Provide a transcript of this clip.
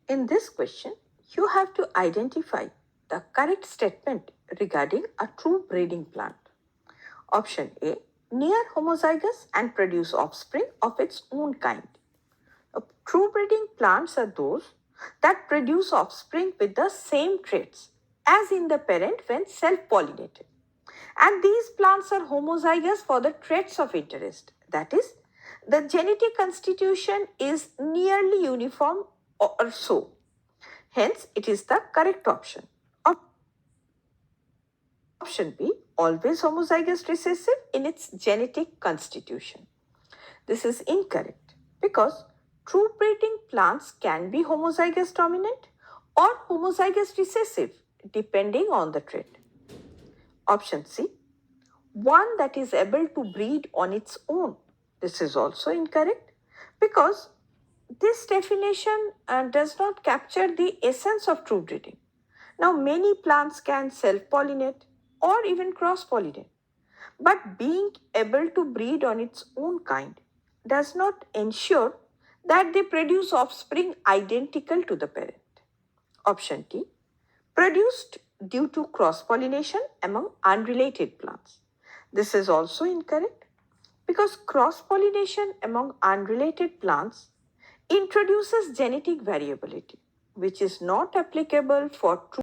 In this question, you have to identify the correct statement regarding a true breeding plant. Option A, near homozygous and produce offspring of its own kind. True breeding plants are those that produce offspring with the same traits as in the parent when self-pollinated. And these plants are homozygous for the traits of interest. That is, the genetic constitution is nearly uniform or so. Hence, it is the correct option. Option B, always homozygous recessive in its genetic constitution. This is incorrect because true breeding plants can be homozygous dominant or homozygous recessive depending on the trait. Option C, one that is able to breed on its own. This is also incorrect because this definition does not capture the essence of true breeding. Now, many plants can self-pollinate or even cross-pollinate, but being able to breed on its own kind does not ensure that they produce offspring identical to the parent. Option D, produced due to cross-pollination among unrelated plants. This is also incorrect because cross-pollination among unrelated plants introduces genetic variability, which is not applicable for true